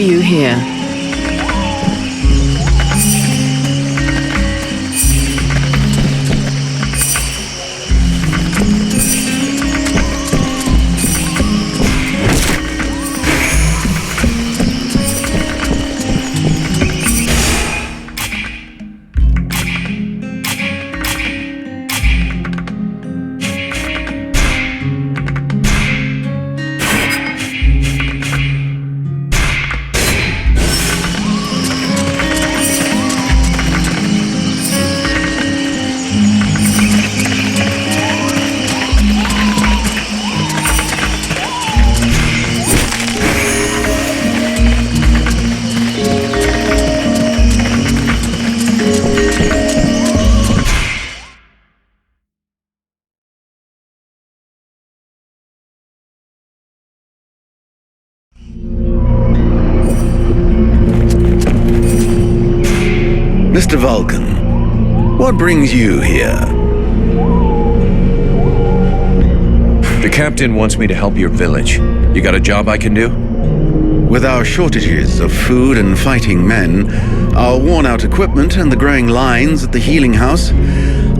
for you here. Mr. Vulcan, what brings you here? The captain wants me to help your village. You got a job I can do? With our shortages of food and fighting men, our worn-out equipment and the growing lines at the healing house,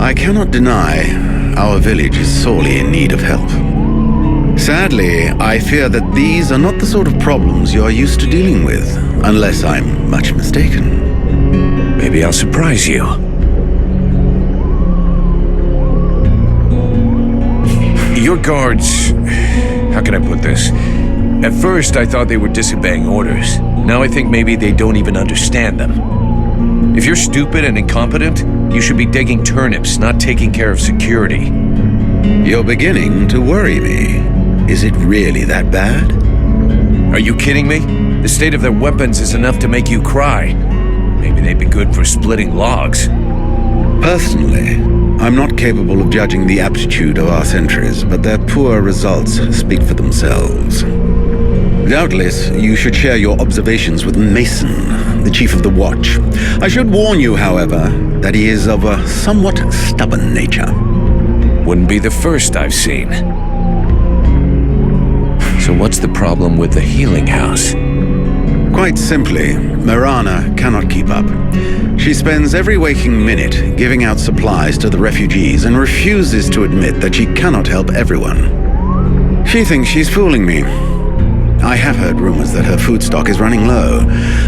I cannot deny our village is sorely in need of help. Sadly, I fear that these are not the sort of problems you are used to dealing with, unless I'm much mistaken. Maybe I'll surprise you. Your guards... How can I put this? At first, I thought they were disobeying orders. Now I think maybe they don't even understand them. If you're stupid and incompetent, you should be digging turnips, not taking care of security. You're beginning to worry me. Is it really that bad? Are you kidding me? The state of their weapons is enough to make you cry. Maybe they'd be good for splitting logs. Personally, I'm not capable of judging the aptitude of our sentries, but their poor results speak for themselves. Doubtless, you should share your observations with Mason, the chief of the watch. I should warn you, however, that he is of a somewhat stubborn nature. Wouldn't be the first I've seen. So what's the problem with the healing house? Quite simply, Mirana cannot keep up. She spends every waking minute giving out supplies to the refugees and refuses to admit that she cannot help everyone. She thinks she's fooling me. I have heard rumors that her food stock is running low.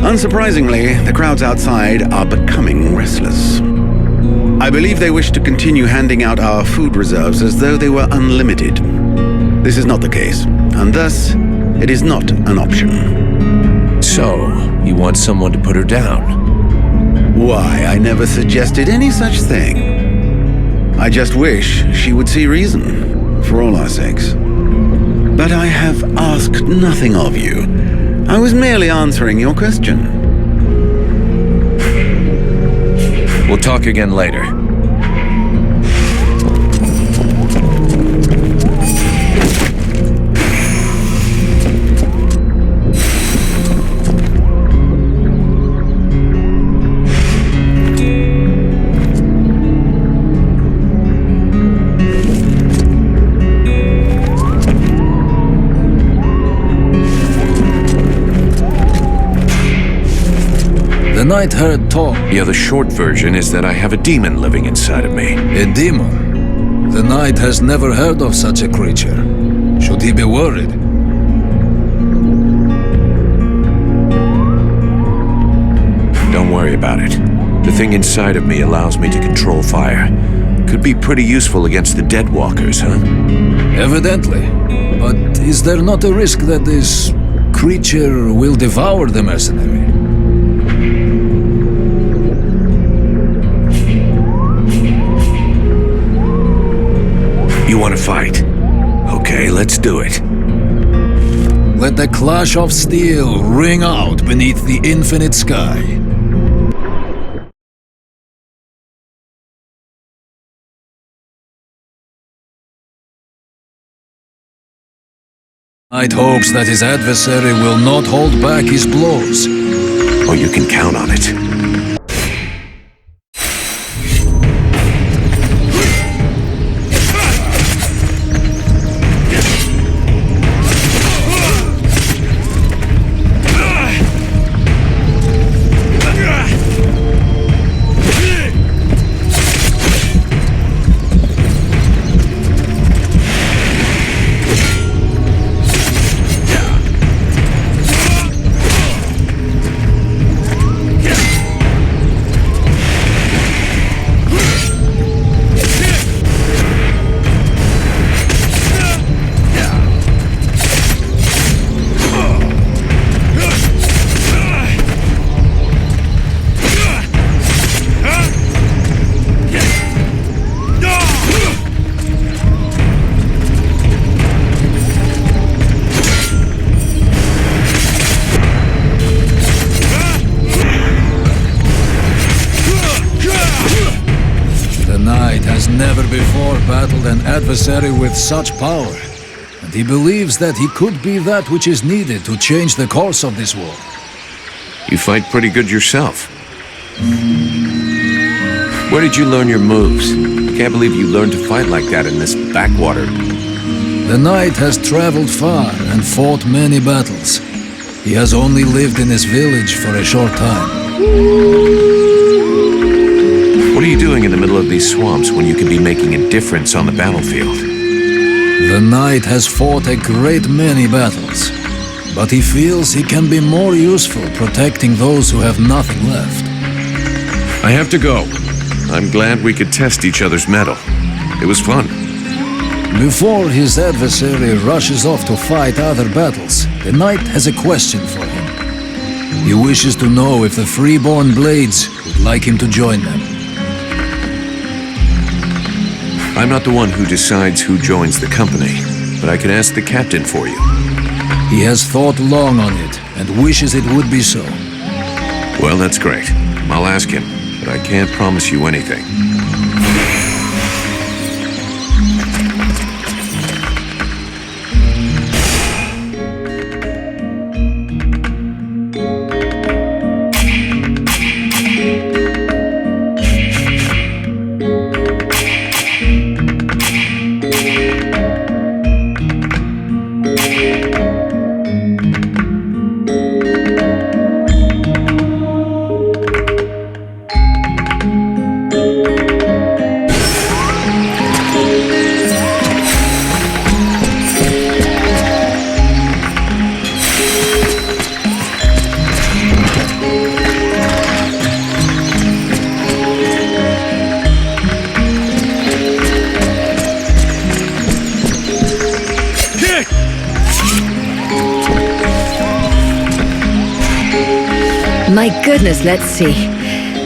Unsurprisingly, the crowds outside are becoming restless. I believe they wish to continue handing out our food reserves as though they were unlimited. This is not the case, and thus, it is not an option. So, you want someone to put her down? Why, I never suggested any such thing. I just wish she would see reason, for all our sakes. But I have asked nothing of you. I was merely answering your question. We'll talk again later. The night heard talk. Yeah, the short version is that I have a demon living inside of me. A demon? The knight has never heard of such a creature. Should he be worried? Don't worry about it. The thing inside of me allows me to control fire. Could be pretty useful against the dead walkers, huh? Evidently. But is there not a risk that this creature will devour the mercenary? You want to fight? Okay, let's do it. Let the clash of steel ring out beneath the infinite sky. Knight hopes that his adversary will not hold back his blows. Oh, you can count on it. before battled an adversary with such power, and he believes that he could be that which is needed to change the course of this war. You fight pretty good yourself. Where did you learn your moves? I can't believe you learned to fight like that in this backwater. The knight has traveled far and fought many battles. He has only lived in his village for a short time. What are you doing in the middle of these swamps when you could be making a difference on the battlefield? The knight has fought a great many battles, but he feels he can be more useful protecting those who have nothing left. I have to go. I'm glad we could test each other's mettle. It was fun. Before his adversary rushes off to fight other battles, the knight has a question for him. He wishes to know if the freeborn blades would like him to join them. I'm not the one who decides who joins the company, but I can ask the captain for you. He has thought long on it and wishes it would be so. Well, that's great. I'll ask him, but I can't promise you anything. My goodness, let's see.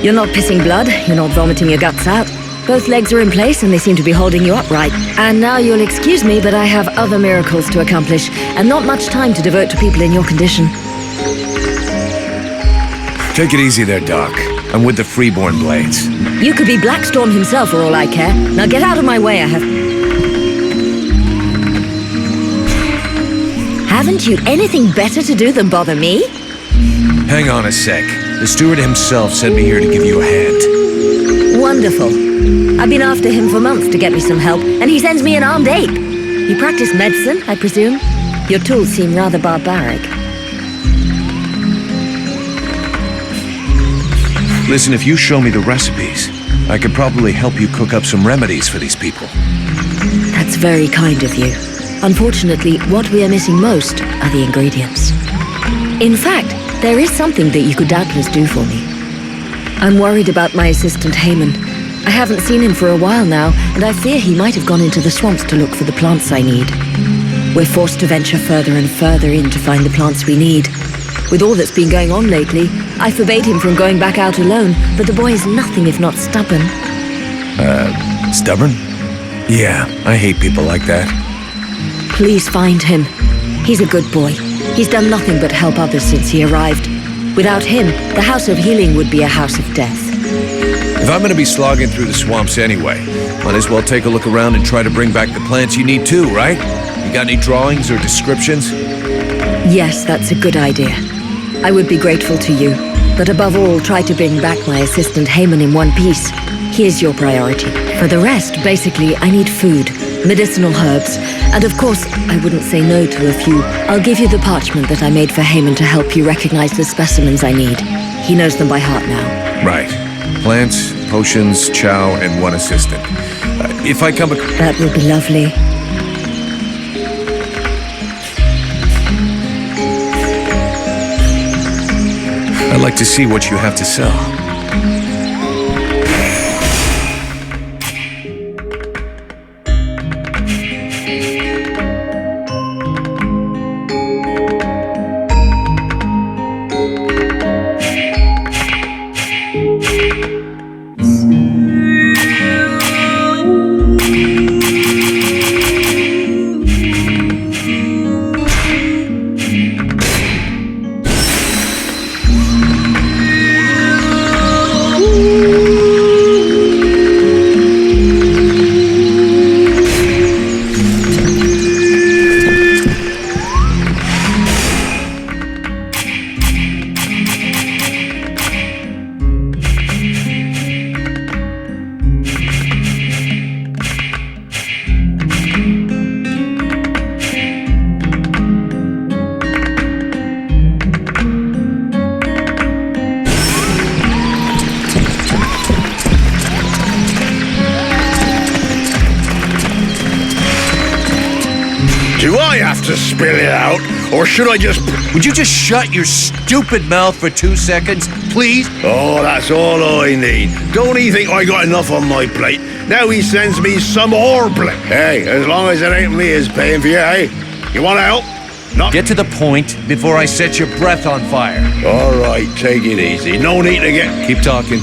You're not pissing blood, you're not vomiting your guts out. Both legs are in place and they seem to be holding you upright. And now you'll excuse me, but I have other miracles to accomplish, and not much time to devote to people in your condition. Take it easy there, Doc. I'm with the Freeborn Blades. You could be Blackstorm himself for all I care. Now get out of my way, Haven't you anything better to do than bother me? Hang on a sec. The steward himself sent me here to give you a hand. Wonderful. I've been after him for months to get me some help, and he sends me an armed ape. You practice medicine, I presume? Your tools seem rather barbaric. Listen, if you show me the recipes, I could probably help you cook up some remedies for these people. That's very kind of you. Unfortunately, what we are missing most are the ingredients. In fact, there is something that you could doubtless do for me. I'm worried about my assistant Haman. I haven't seen him for a while now, and I fear he might have gone into the swamps to look for the plants I need. We're forced to venture further and further in to find the plants we need. With all that's been going on lately, I forbade him from going back out alone, but the boy is nothing if not stubborn. Stubborn? Yeah, I hate people like that. Please find him. He's a good boy. He's done nothing but help others since he arrived. Without him, the House of Healing would be a house of death. If I'm gonna be slogging through the swamps anyway, might as well take a look around and try to bring back the plants you need too, right? You got any drawings or descriptions? Yes, that's a good idea. I would be grateful to you, but above all, try to bring back my assistant Haman in one piece. He is your priority. For the rest, basically, I need food, medicinal herbs, and of course, I wouldn't say no to a few. I'll give you the parchment that I made for Haman to help you recognize the specimens I need. He knows them by heart now. Right. Plants, potions, chow, and one assistant. If I come across... That would be lovely. I'd like to see what you have to sell. Do I have to spill it out, or should I just... Would you just shut your stupid mouth for 2 seconds, please? Oh, that's all I need. Don't he think I got enough on my plate? Now he sends me some more plate. Hey, as long as it ain't me is paying for you, hey? You want to help? Not... Get to the point before I set your breath on fire. All right, take it easy. No need to get... Keep talking.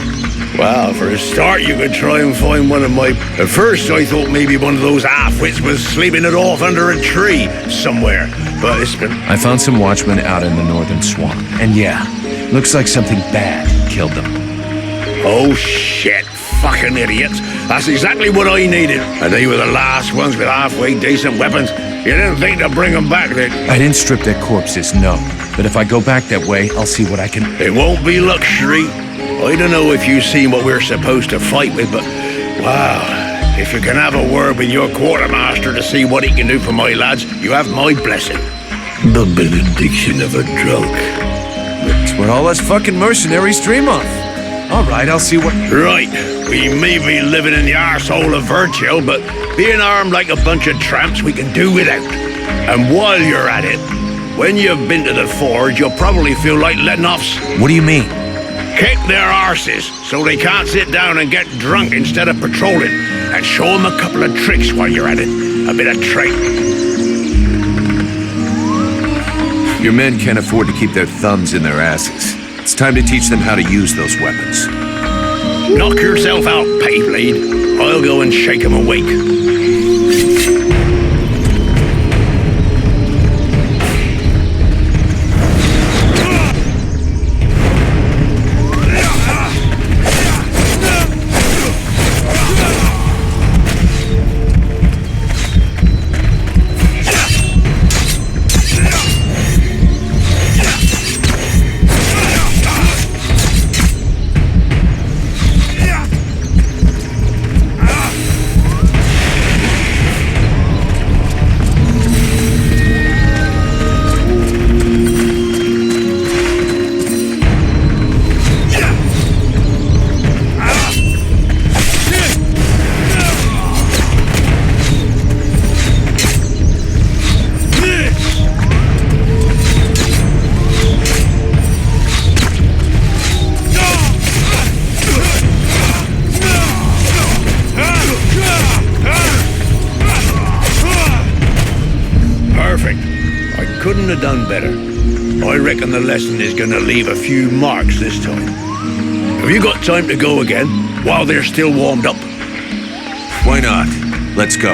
Well, for a start, you could try and find one of my... At first, I thought maybe one of those half-wits was sleeping it off under a tree somewhere. But it's been... I found some watchmen out in the northern swamp. And yeah, looks like something bad killed them. Oh, shit. Fucking idiots. That's exactly what I needed. And they were the last ones with halfway decent weapons. You didn't think to bring them back, then? I didn't strip their corpses, no. But if I go back that way, I'll see what I can... It won't be luxury. I don't know if you've seen what we're supposed to fight with, but... Wow. If you can have a word with your quartermaster to see what he can do for my lads, you have my blessing. The benediction of a drunk. It's what all us fucking mercenaries dream of. All right, I'll see what... Right. We may be living in the arsehole of Virgil, but being armed like a bunch of tramps, we can do without. And while you're at it, when you've been to the forge, you'll probably feel like letting off... What do you mean? Kick their arses so they can't sit down and get drunk instead of patrolling. And show them a couple of tricks while you're at it. A bit of training. Your men can't afford to keep their thumbs in their asses. It's time to teach them how to use those weapons. Knock yourself out, Payblade. I'll go and shake them awake. Couldn't have done better. I reckon the lesson is gonna leave a few marks this time. Have you got time to go again, while they're still warmed up? Why not? Let's go.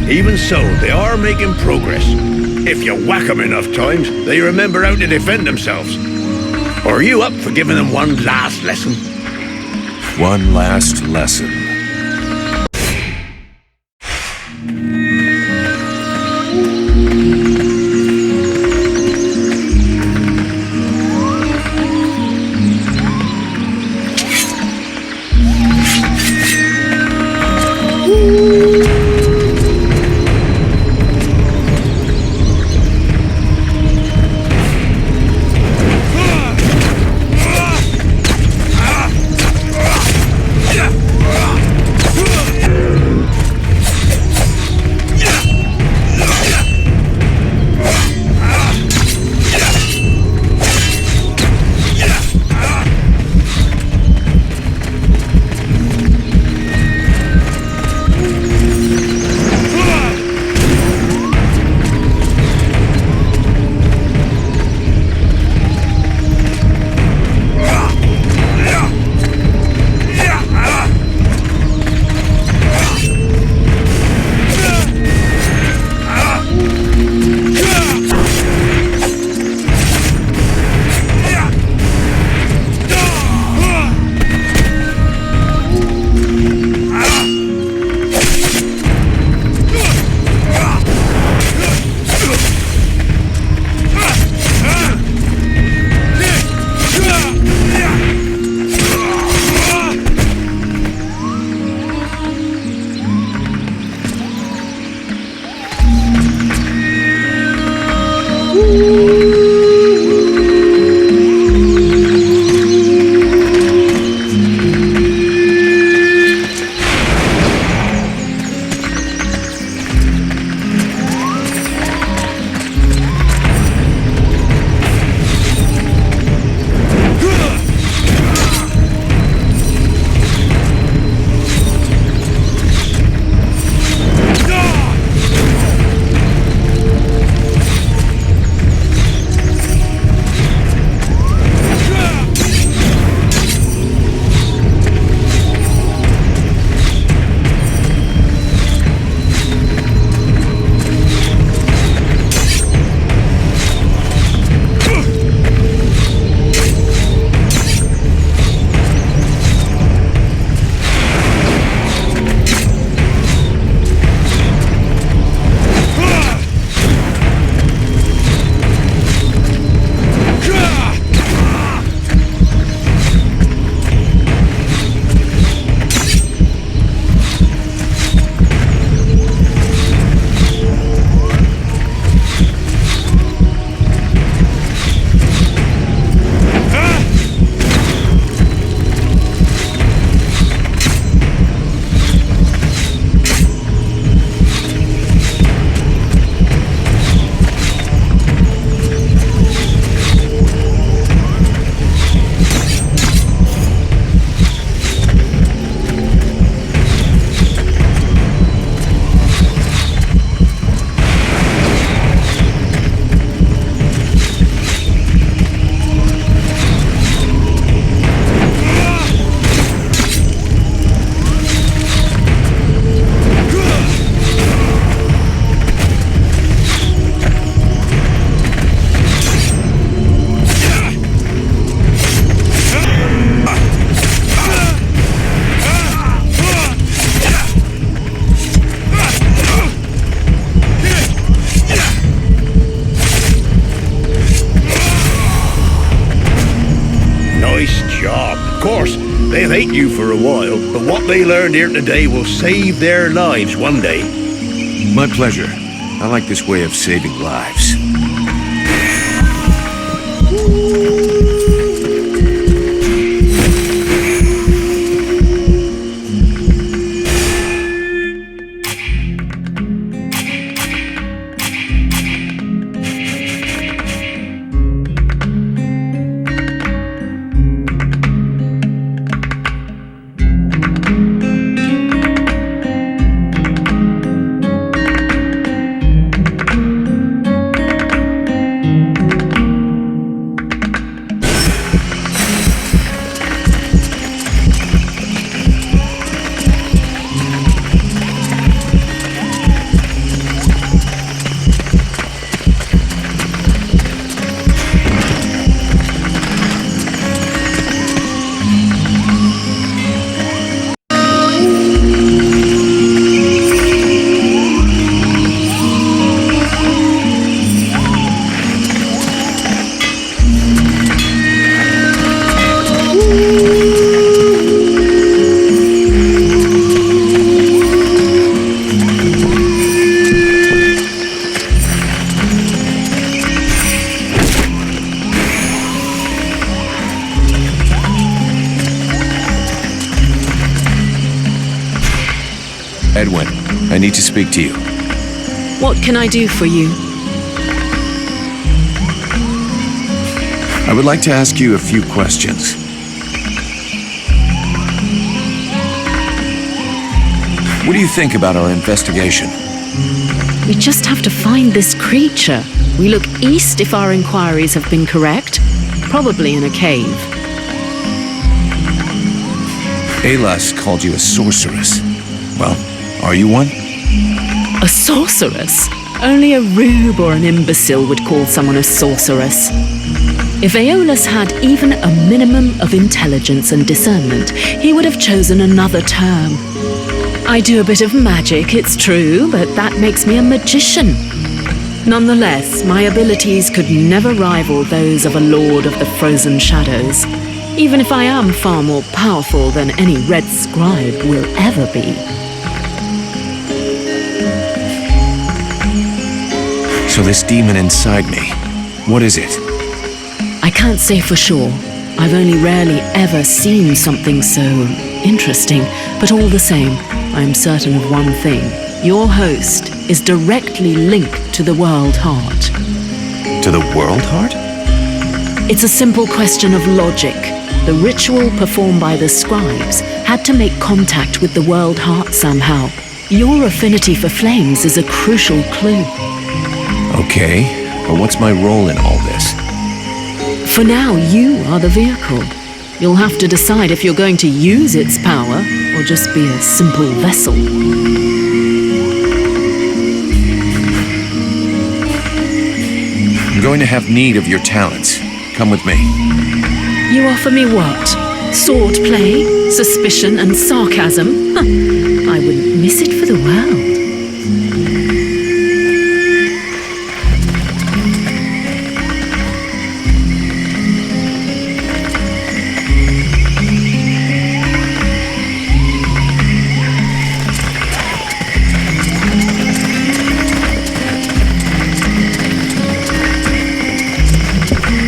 Even so, they are making progress. If you whack them enough times, they remember how to defend themselves. Are you up for giving them one last lesson? One last lesson. They'll hate you for a while, but what they learned here today will save their lives one day. My pleasure. I like this way of saving lives. Edwin, I need to speak to you. What can I do for you? I would like to ask you a few questions. What do you think about our investigation? We just have to find this creature. We look east if our inquiries have been correct. Probably in a cave. Alas called you a sorceress. Well, are you one? A sorceress? Only a rube or an imbecile would call someone a sorceress. If Aeolus had even a minimum of intelligence and discernment, he would have chosen another term. I do a bit of magic, it's true, but that makes me a magician. Nonetheless, my abilities could never rival those of a lord of the frozen shadows, even if I am far more powerful than any red scribe will ever be. So this demon inside me, what is it? I can't say for sure. I've only rarely ever seen something so interesting, but all the same, I am certain of one thing. Your host is directly linked to the World Heart. To the World Heart? It's a simple question of logic. The ritual performed by the scribes had to make contact with the World Heart somehow. Your affinity for flames is a crucial clue. Okay, but what's my role in all this? For now, you are the vehicle. You'll have to decide if you're going to use its power or just be a simple vessel. I'm going to have need of your talents. Come with me. You offer me what? Sword play, suspicion, and sarcasm? I wouldn't miss it for the world.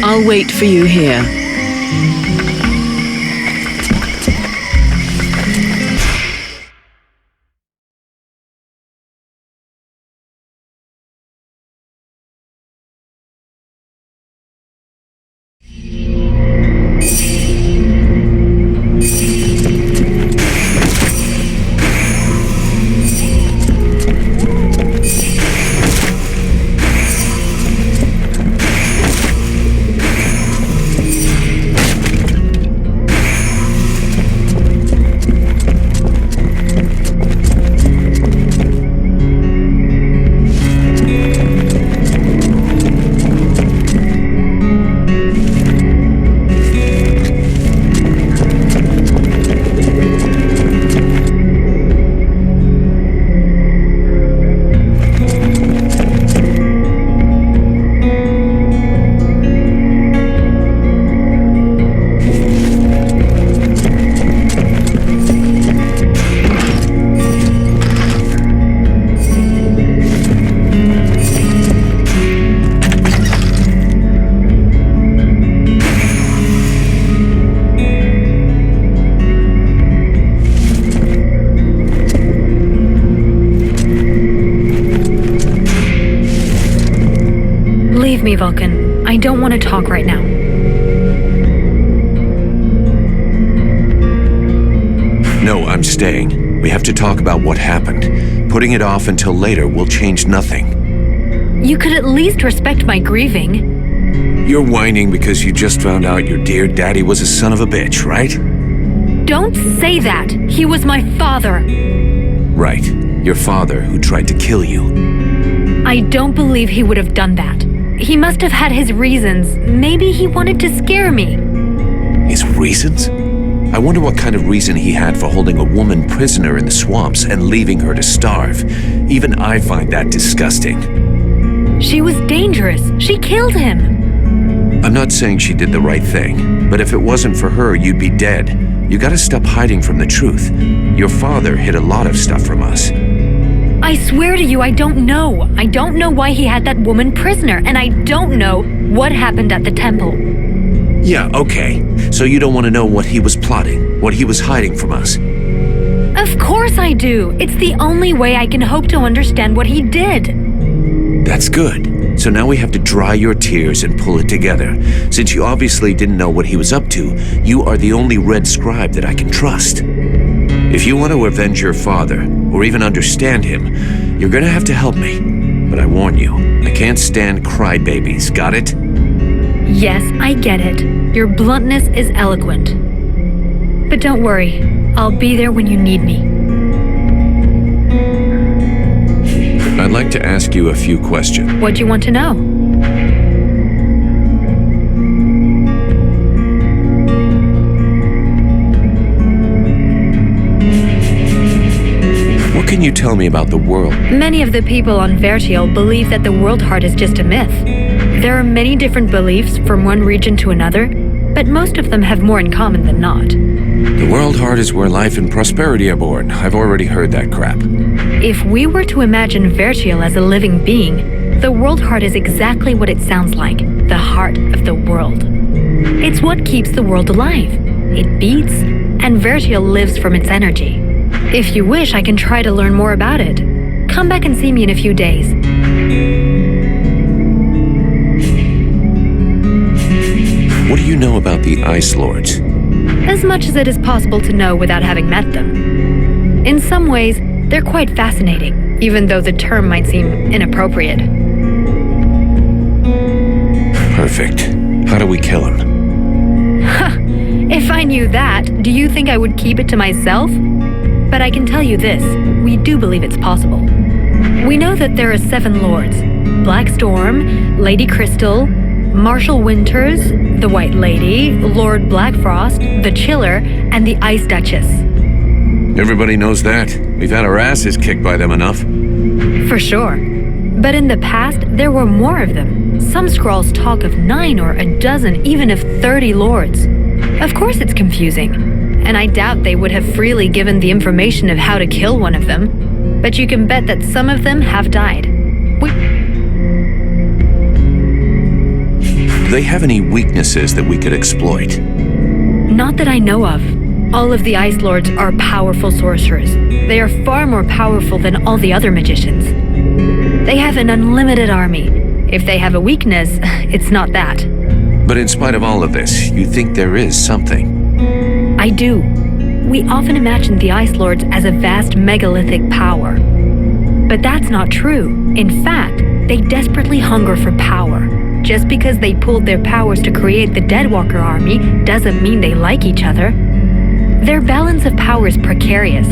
I'll wait for you here. Leave me, Vulcan. I don't want to talk right now. No, I'm staying. We have to talk about what happened. Putting it off until later will change nothing. You could at least respect my grieving. You're whining because you just found out your dear daddy was a son of a bitch, right? Don't say that! He was my father! Right. Your father who tried to kill you. I don't believe he would have done that. He must have had his reasons. Maybe he wanted to scare me. His reasons? I wonder what kind of reason he had for holding a woman prisoner in the swamps and leaving her to starve. Even I find that disgusting. She was dangerous. She killed him. I'm not saying she did the right thing, but if it wasn't for her, you'd be dead. You gotta stop hiding from the truth. Your father hid a lot of stuff from us. I swear to you, I don't know. I don't know why he had that woman prisoner, and I don't know what happened at the temple. Yeah, okay. So you don't want to know what he was plotting, what he was hiding from us? Of course I do. It's the only way I can hope to understand what he did. That's good. So now we have to dry your tears and pull it together. Since you obviously didn't know what he was up to, you are the only Red Scribe that I can trust. If you want to avenge your father, or even understand him, you're gonna have to help me. But I warn you, I can't stand crybabies, got it? Yes, I get it. Your bluntness is eloquent. But don't worry, I'll be there when you need me. I'd like to ask you a few questions. What do you want to know? What can you tell me about the world? Many of the people on Vertiel believe that the World Heart is just a myth. There are many different beliefs from one region to another, but most of them have more in common than not. The World Heart is where life and prosperity are born. I've already heard that crap. If we were to imagine Vertiel as a living being, the World Heart is exactly what it sounds like, the heart of the world. It's what keeps the world alive. It beats, and Vertiel lives from its energy. If you wish, I can try to learn more about it. Come back and see me in a few days. What do you know about the Ice Lords? As much as it is possible to know without having met them. In some ways, they're quite fascinating, even though the term might seem inappropriate. Perfect. How do we kill him? If I knew that, do you think I would keep it to myself? But I can tell you this, we do believe it's possible. We know that there are 7 lords: Black Storm, Lady Crystal, Marshal Winters, the White Lady, Lord Blackfrost, the Chiller, and the Ice Duchess. Everybody knows that. We've had our asses kicked by them enough. For sure. But in the past, there were more of them. Some scrolls talk of 9 or a dozen, even of 30 lords. Of course it's confusing, and I doubt they would have freely given the information of how to kill one of them. But you can bet that some of them have died. Do they have any weaknesses that we could exploit? Not that I know of. All of the Ice Lords are powerful sorcerers. They are far more powerful than all the other magicians. They have an unlimited army. If they have a weakness, it's not that. But in spite of all of this, you think there is something? I do. We often imagine the Ice Lords as a vast megalithic power. But that's not true. In fact, they desperately hunger for power. Just because they pooled their powers to create the Deadwalker army doesn't mean they like each other. Their balance of power is precarious.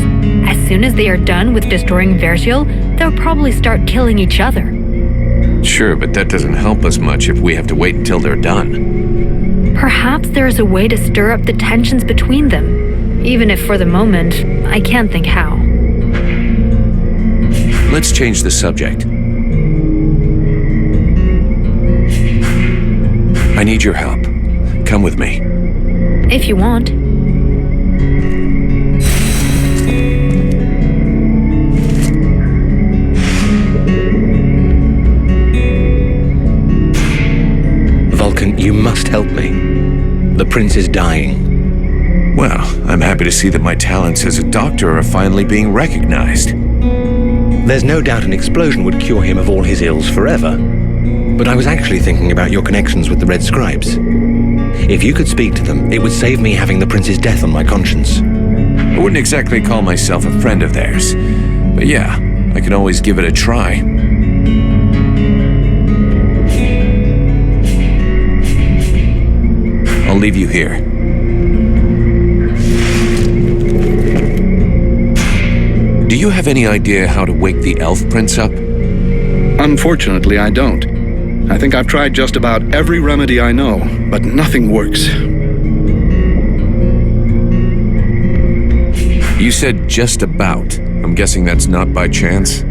As soon as they are done with destroying Vertiel, they'll probably start killing each other. Sure, but that doesn't help us much if we have to wait until they're done. Perhaps there is a way to stir up the tensions between them, even if for the moment, I can't think how. Let's change the subject. I need your help. Come with me. If you want. Vulcan, you must help me. The prince is dying. Well, I'm happy to see that my talents as a doctor are finally being recognized. There's no doubt an explosion would cure him of all his ills forever. But I was actually thinking about your connections with the Red Scribes. If you could speak to them, it would save me having the prince's death on my conscience. I wouldn't exactly call myself a friend of theirs. But yeah, I can always give it a try. I'll leave you here. Do you have any idea how to wake the Elf Prince up? Unfortunately, I don't. I think I've tried just about every remedy I know, but nothing works. You said just about. I'm guessing that's not by chance?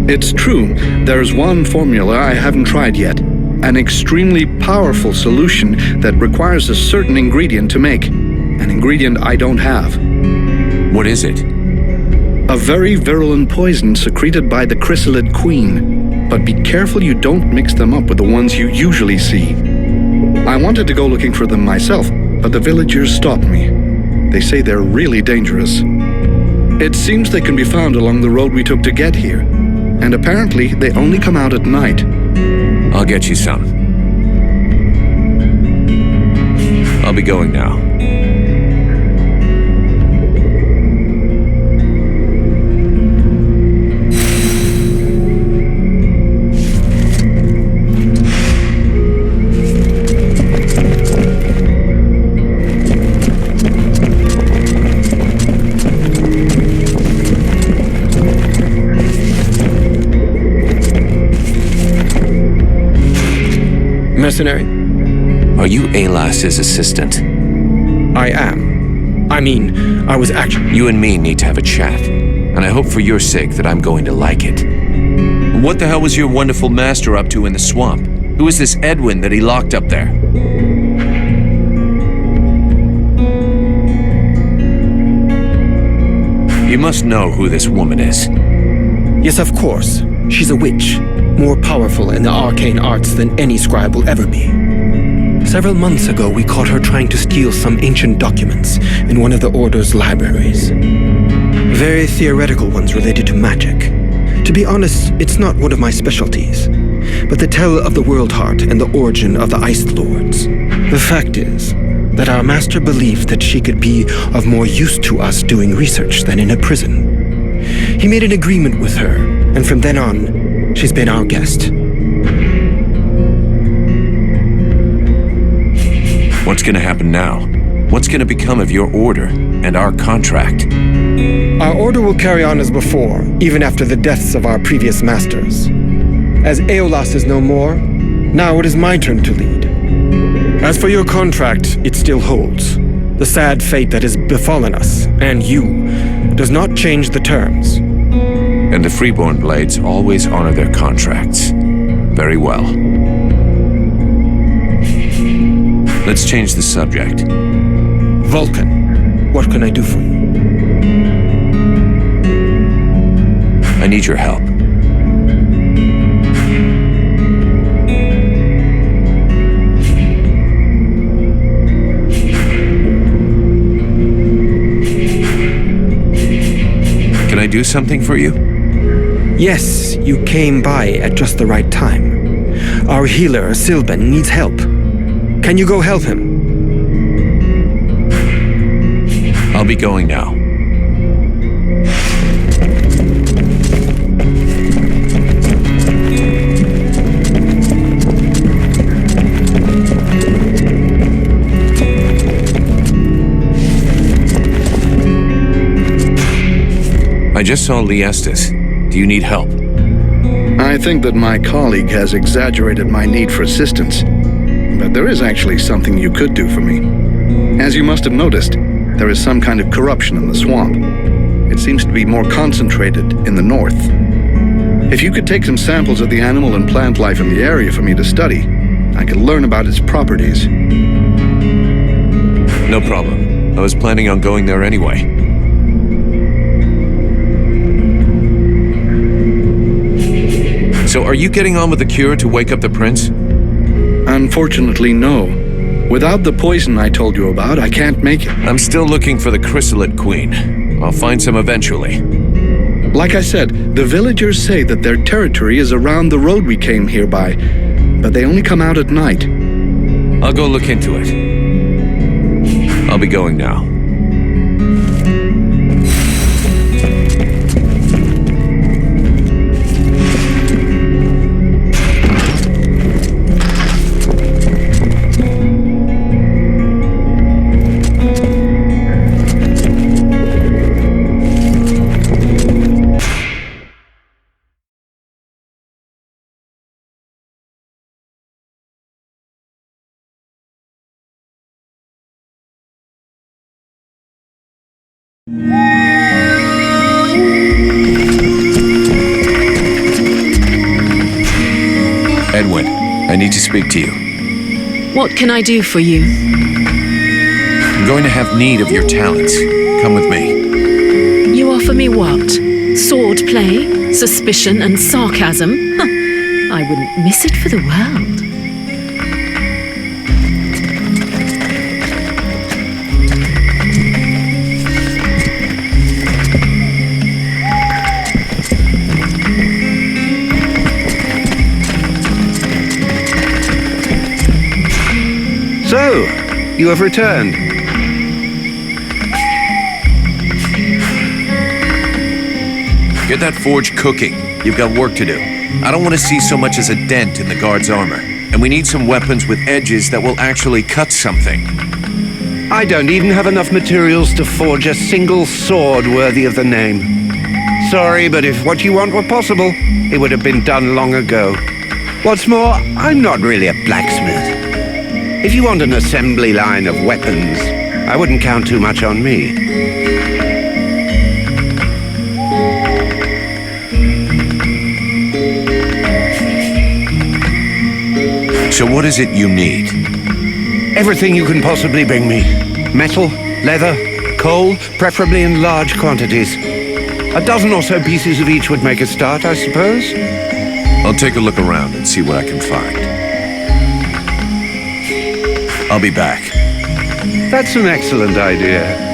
It's true. There's one formula I haven't tried yet. An extremely powerful solution that requires a certain ingredient to make. An ingredient I don't have. What is it? A very virulent poison secreted by the chrysalid queen. But be careful you don't mix them up with the ones you usually see. I wanted to go looking for them myself, but the villagers stopped me. They say they're really dangerous. It seems they can be found along the road we took to get here. And apparently, they only come out at night. I'll get you some. I'll be going now. Mercenary? Are you Alas's assistant? I am. I mean, I was actually... You and me need to have a chat, and I hope for your sake that I'm going to like it. What the hell was your wonderful master up to in the swamp? Who is this Edwin that he locked up there? You must know who this woman is. Yes, of course. She's a witch, more powerful in the arcane arts than any scribe will ever be. Several months ago, we caught her trying to steal some ancient documents in one of the Order's libraries. Very theoretical ones related to magic. To be honest, it's not one of my specialties, but the tell of the World Heart and the origin of the Ice Lords. The fact is that our master believed that she could be of more use to us doing research than in a prison. He made an agreement with her, and from then on, she's been our guest. What's going to happen now? What's going to become of your order and our contract? Our order will carry on as before, even after the deaths of our previous masters. As Aeolas is no more, now it is my turn to lead. As for your contract, it still holds. The sad fate that has befallen us, and you, does not change the terms. And the Freeborn Blades always honor their contracts. Very well. Let's change the subject. Vulcan, what can I do for you? I need your help. Can I do something for you? Yes, you came by at just the right time. Our healer, Silben, needs help. Can you go help him? I'll be going now. I just saw Liestis. Do you need help? I think that my colleague has exaggerated my need for assistance. But there is actually something you could do for me. As you must have noticed, there is some kind of corruption in the swamp. It seems to be more concentrated in the north. If you could take some samples of the animal and plant life in the area for me to study, I could learn about its properties. No problem. I was planning on going there anyway. So are you getting on with the cure to wake up the prince? Unfortunately, no. Without the poison I told you about, I can't make it. I'm still looking for the Chrysalid Queen. I'll find some eventually. Like I said, the villagers say that their territory is around the road we came here by, but they only come out at night. I'll go look into it. I'll be going now. Edwin, I need to speak to you. What can I do for you? I'm going to have need of your talents. Come with me. You offer me what? Sword play, suspicion, and sarcasm? Huh. I wouldn't miss it for the world. You have returned. Get that forge cooking. You've got work to do. I don't want to see so much as a dent in the guard's armor. And we need some weapons with edges that will actually cut something. I don't even have enough materials to forge a single sword worthy of the name. Sorry, but if what you want were possible, it would have been done long ago. What's more, I'm not really a blacksmith. If you want an assembly line of weapons, I wouldn't count too much on me. So what is it you need? Everything you can possibly bring me. Metal, leather, coal, preferably in large quantities. A dozen or so pieces of each would make a start, I suppose. I'll take a look around and see what I can find. I'll be back. That's an excellent idea.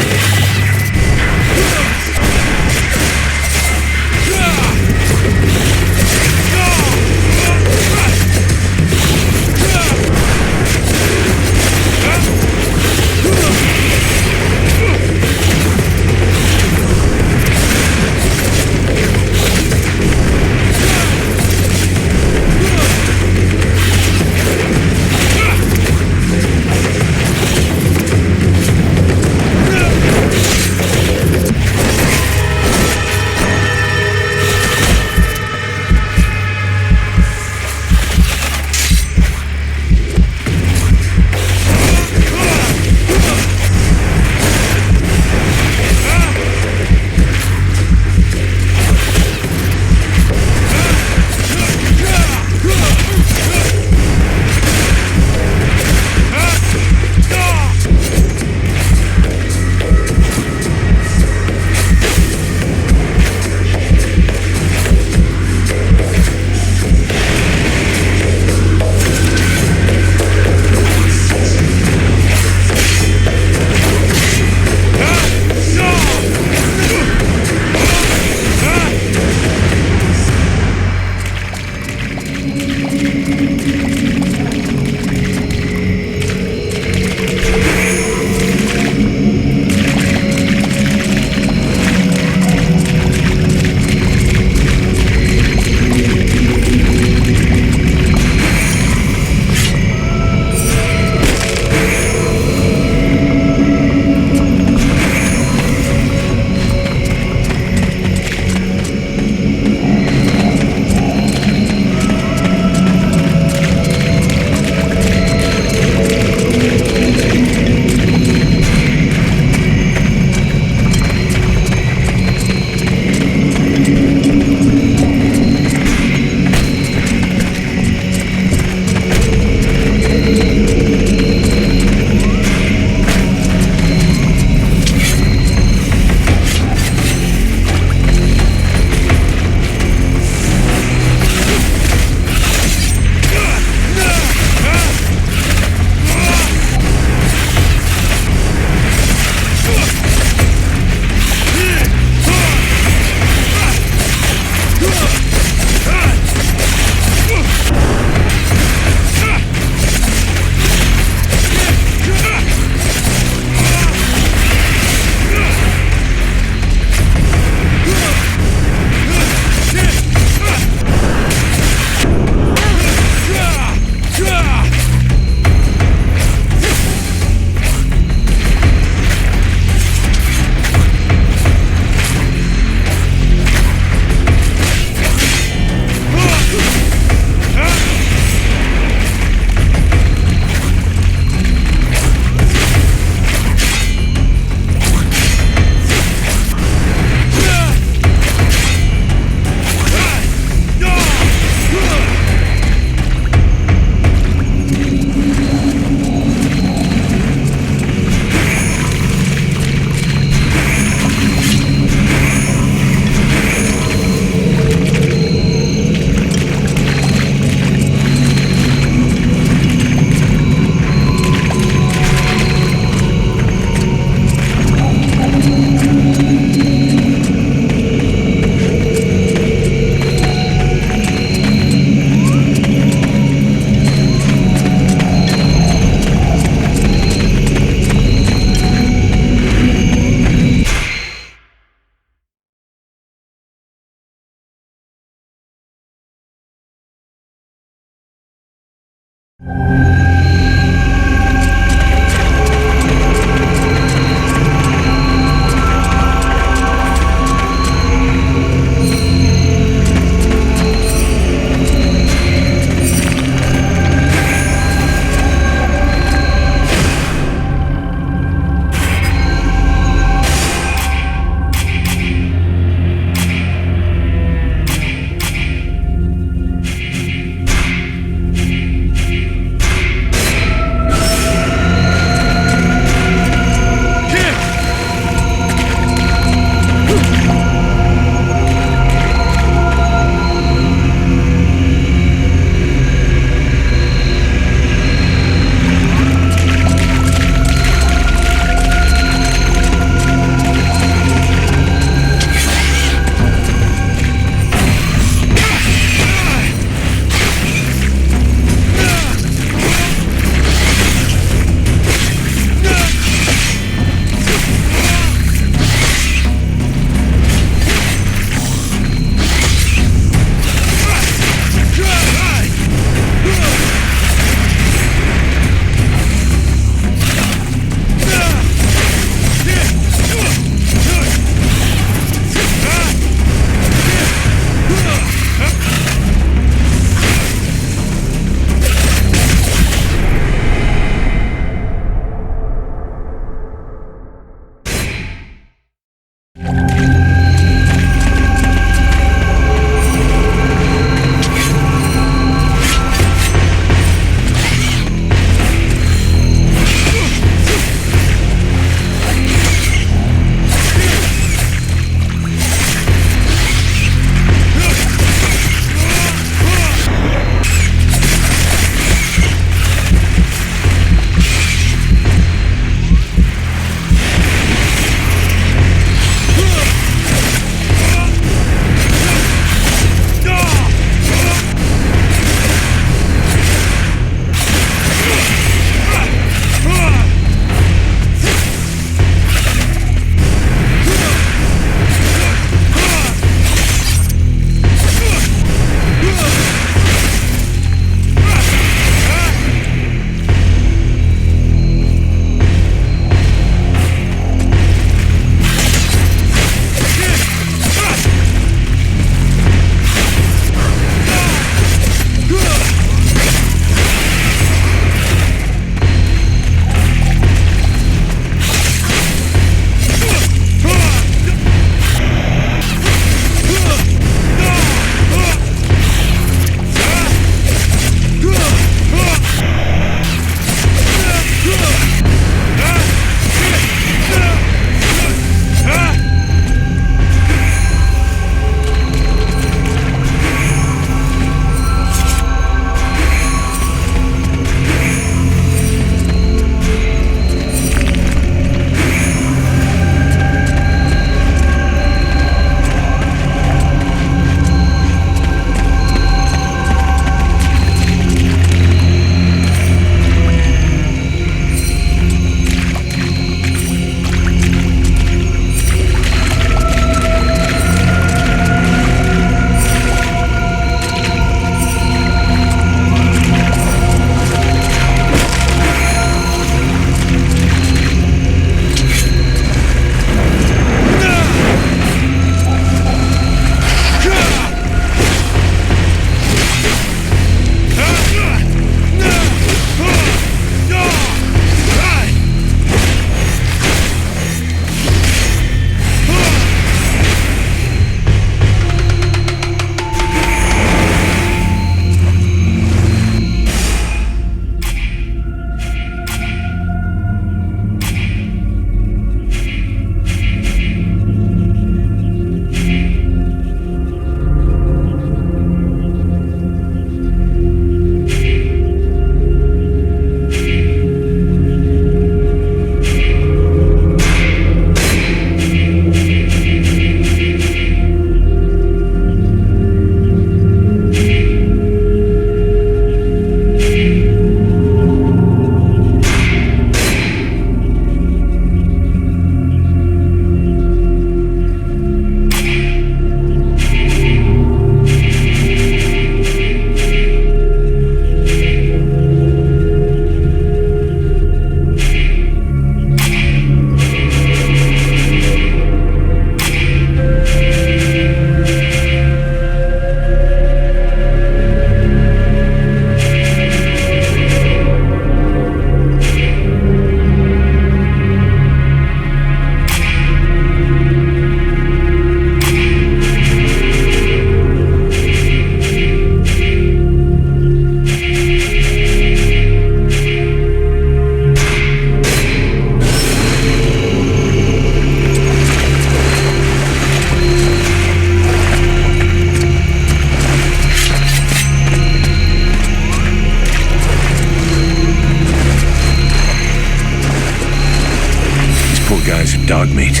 guys are dog meat,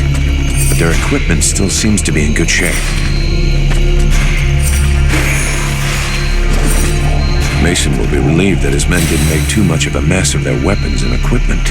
but their equipment still seems to be in good shape. Mason will be relieved that his men didn't make too much of a mess of their weapons and equipment.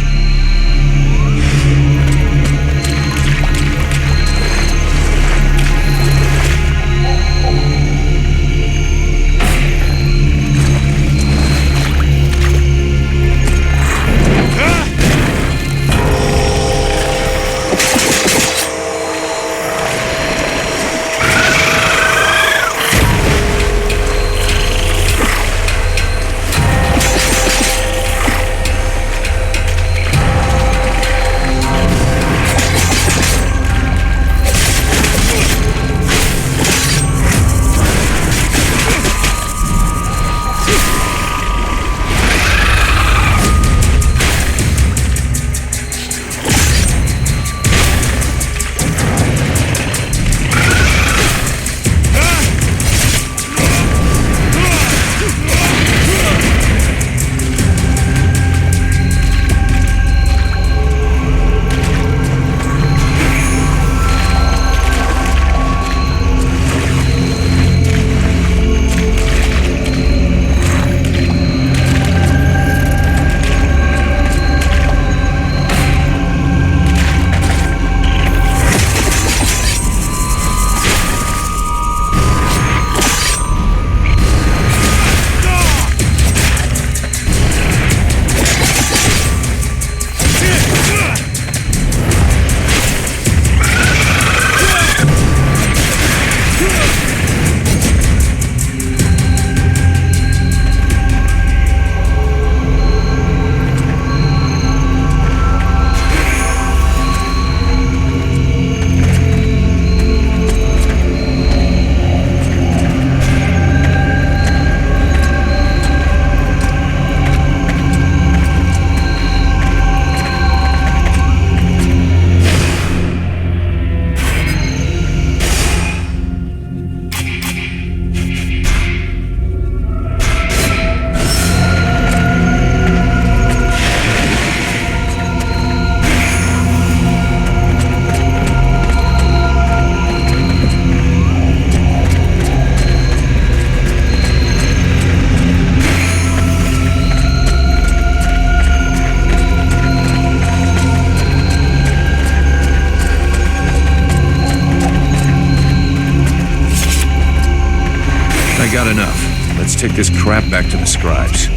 Got enough. Let's take this crap back to the scribes.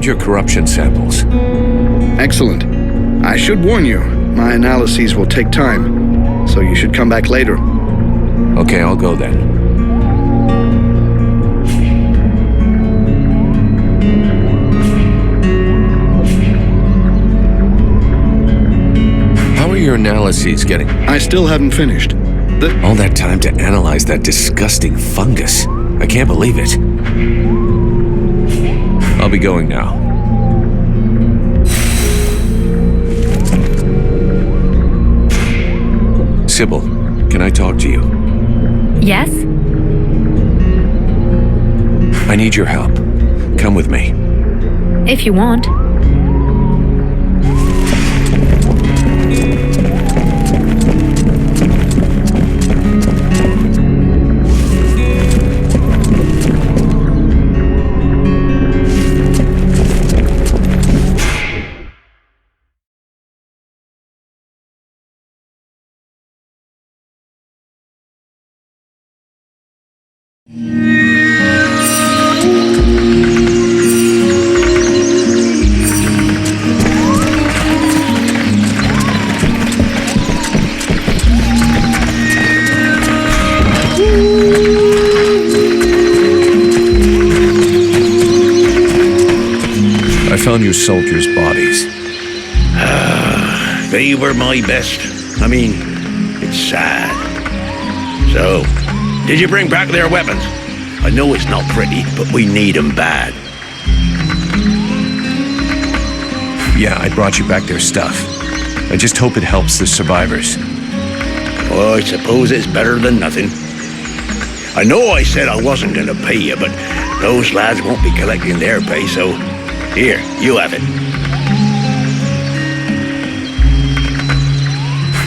found your corruption samples. Excellent. I should warn you, my analyses will take time, so you should come back later. Okay, I'll go then. How are your analyses getting? I still haven't finished. All that time to analyze that disgusting fungus. I can't believe it. I'll be going now. Sybil, can I talk to you? Yes? I need your help. Come with me. If you want. I found your soldiers' bodies. They were my best. I mean, it's sad. So, did you bring back their weapons? I know it's not pretty, but we need them bad. Yeah, I brought you back their stuff. I just hope it helps the survivors. Well, I suppose it's better than nothing. I know I said I wasn't going to pay you, but those lads won't be collecting their pay, so here, you have it.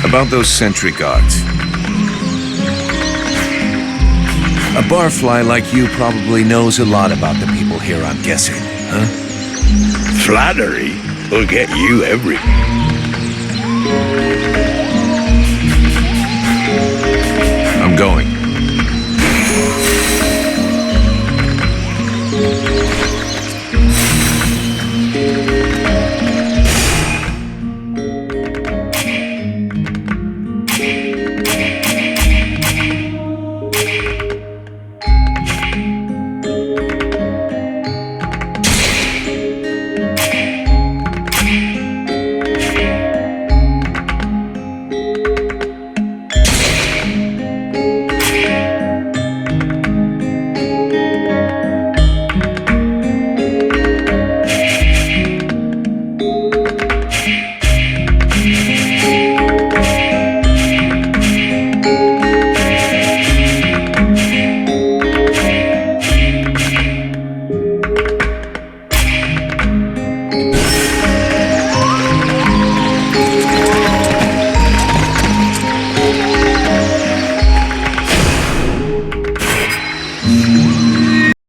About those sentry guards. A barfly like you probably knows a lot about the people here, I'm guessing, huh? Flattery will get you everywhere.